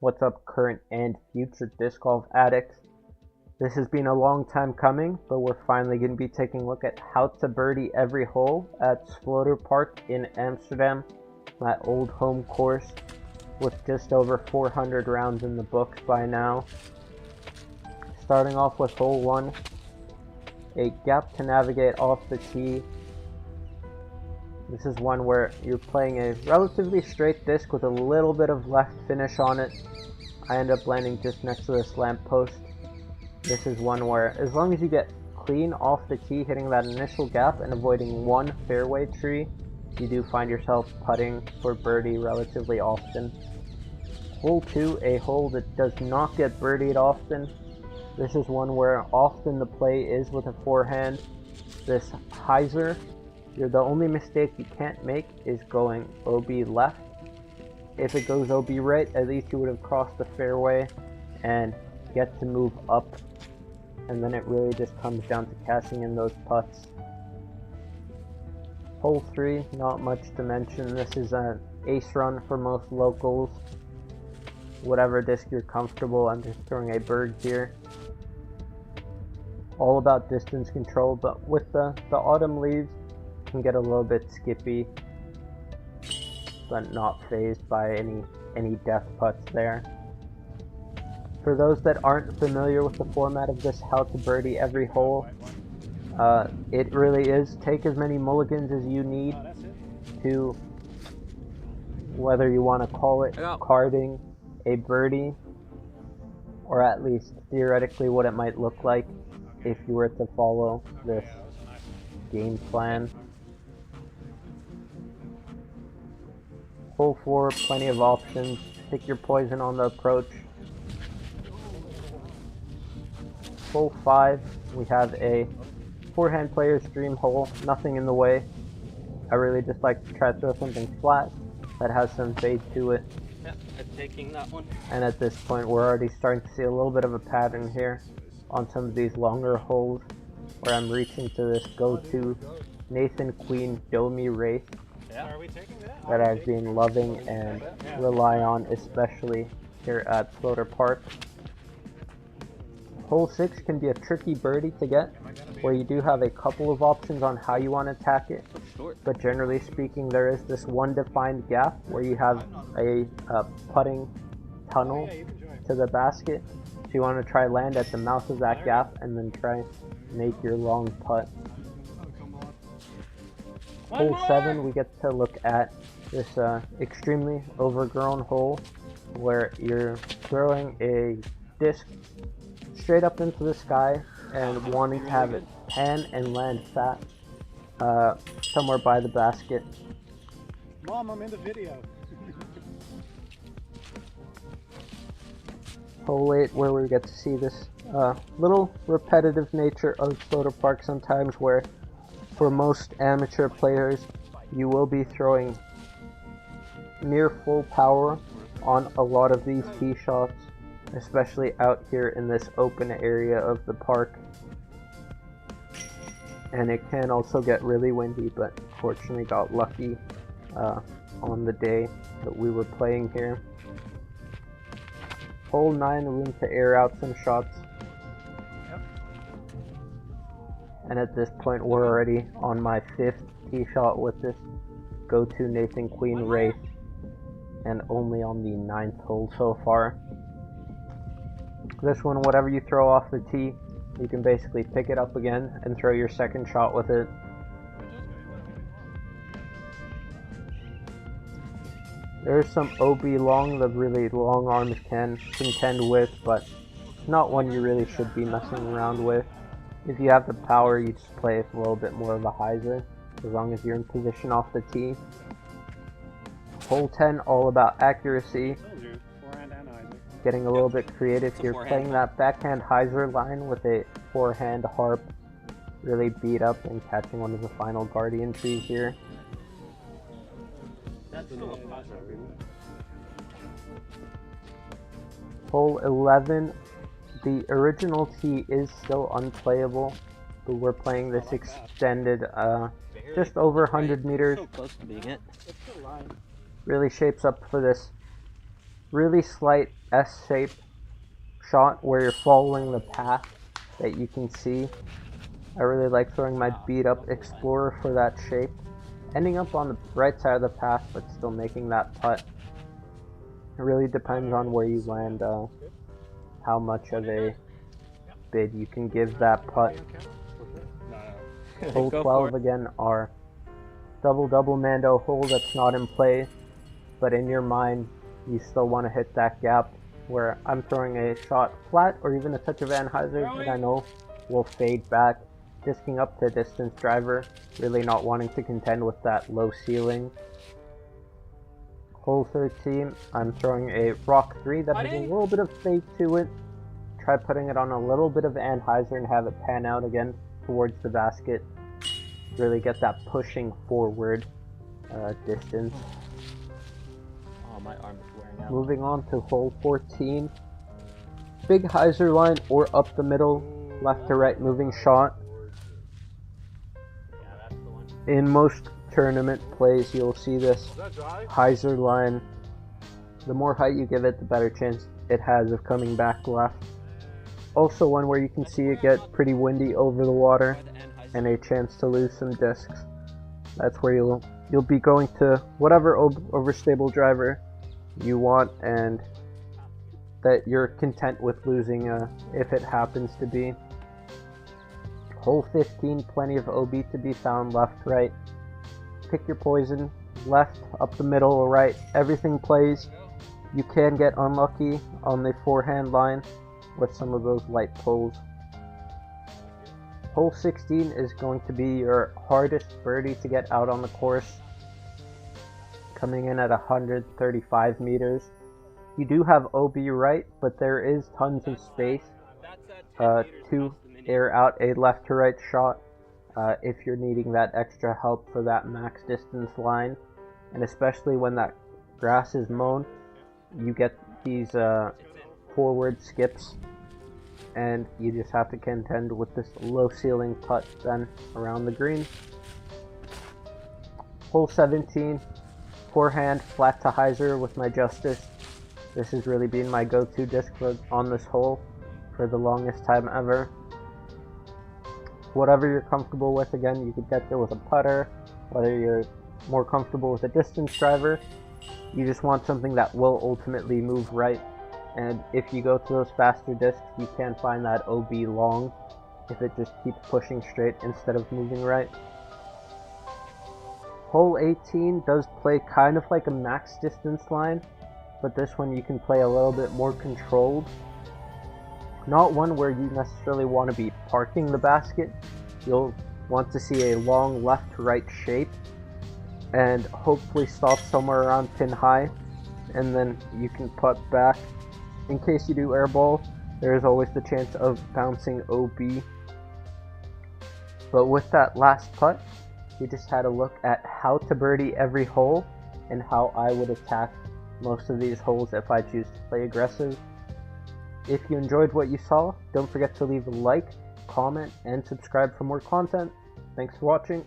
What's up, current and future disc golf addicts? This has been a long time coming, but we're finally going to be taking a look at how to birdie every hole at Sloterpark in Amsterdam, my old home course, with just over 400 rounds in the books by now. Starting off with hole 1, a gap to navigate off the tee. This is one where you're playing a relatively straight disc with a little bit of left finish on it. I end up landing just next to this lamppost. This is one where, as long as you get clean off the tee, hitting that initial gap and avoiding one fairway tree, you do find yourself putting for birdie relatively often. Hole 2, a hole that does not get birdied often. This is one where often the play is with a forehand. This hyzer, the only mistake you can't make is going OB left. If it goes OB right, at least you would have crossed the fairway and get to move up. And then it really just comes down to cashing in those putts. Hole 3, not much to mention. This is an ace run for most locals. Whatever disc you're comfortable, I'm just throwing a bird here. All about distance control, but with the autumn leaves, can get a little bit skippy, but not fazed by any death putts there. For those that aren't familiar with the format of this how to birdie every hole, it really is take as many mulligans as you need to, whether you want to call it carding a birdie, or at least theoretically what it might look like if you were to follow this game plan. Hole 4, plenty of options. Pick your poison on the approach. Hole 5, we have a forehand player's dream hole. Nothing in the way. I really just like to try to throw something flat that has some fade to it. Yep, I'm taking that one. And at this point, we're already starting to see a little bit of a pattern here on some of these longer holes, where I'm reaching to this go-to Nathan Queen Domi Wraith that I've been loving and rely on, especially here at Sloterpark. Hole 6 can be a tricky birdie to get, where you do have a couple of options on how you want to attack it, but generally speaking there is this one defined gap where you have a putting tunnel to the basket, so you want to try land at the mouth of that gap and then try make your long putt. Hole 7, we get to look at this extremely overgrown hole where you're throwing a disc straight up into the sky and wanting to have it pan and land fat somewhere by the basket. Mom, I'm in the video. Hole 8, where we get to see this little repetitive nature of Sloterpark sometimes, where for most amateur players you will be throwing near full power on a lot of these tee shots, especially out here in this open area of the park. And it can also get really windy, but fortunately got lucky on the day that we were playing here. Hole 9, room to air out some shots. And at this point we're already on my 5th tee shot with this go-to Nathan Queen Wraith, and only on the 9th hole so far. This one, whatever you throw off the tee, you can basically pick it up again and throw your second shot with it. There's some OB long that really long arms can contend with, but not one you really should be messing around with. If you have the power, you just play with a little bit more of a hyzer, as long as you're in position off the tee. Hole 10, all about accuracy. Getting a little bit creative. You're playing that backhand hyzer line with a forehand harp, really beat up and catching one of the final guardian trees here. Hole 11, the original tee is still unplayable, but we're playing this extended, just over 100 meters. So close to being it. Really shapes up for this really slight S-shaped shot where you're following the path that you can see. I really like throwing my beat up Explorer for that shape, ending up on the right side of the path but still making that putt. It really depends on where you land, how much of a bid you can give that putt. Hole 12 again, our double Mando hole that's not in play, but in your mind you still want to hit that gap where I'm throwing a shot flat or even a touch of Anheuser that I know will fade back, disking up to distance driver, really not wanting to contend with that low ceiling. Hole 13, I'm throwing a rock 3 that has a little bit of fade to it. Try putting it on a little bit of Anheuser and have it pan out again towards the basket. Really get that pushing forward distance. Oh, my arm is wearing out. Moving on to hole 14. Big hyzer line or up the middle, left to right moving shot. Yeah, that's the one. In most tournament plays, you'll see this hyzer line. The more height you give it, the better chance it has of coming back left. Also one where you can see it get pretty windy over the water and a chance to lose some discs. That's where you'll be going to whatever overstable driver you want and that you're content with losing if it happens to be. Hole 15, plenty of OB to be found left, right. Pick your poison, left, up the middle, or right. Everything plays. You can get unlucky on the forehand line with some of those light pulls. Hole 16 is going to be your hardest birdie to get out on the course, coming in at 135 meters. You do have OB right, but there is tons of space to air out a left to right shot if you're needing that extra help for that max distance line, and especially when that grass is mown, you get these forward skips and you just have to contend with this low ceiling putt then around the green. Hole 17, forehand flat to hyzer with my Justice. This has really been my go-to disc on this hole for the longest time ever. Whatever you're comfortable with, again, you could get there with a putter, whether you're more comfortable with a distance driver, you just want something that will ultimately move right. And if you go to those faster discs, you can find that OB long if it just keeps pushing straight instead of moving right. Hole 18 does play kind of like a max distance line, but this one you can play a little bit more controlled. Not one where you necessarily want to be parking the basket. You'll want to see a long left to right shape and hopefully stop somewhere around pin high, and then you can putt back. In case you do airball, there is always the chance of bouncing OB. But with that last putt, we just had a look at how to birdie every hole and how I would attack most of these holes if I choose to play aggressive. If you enjoyed what you saw, don't forget to leave a like, comment, and subscribe for more content. Thanks for watching.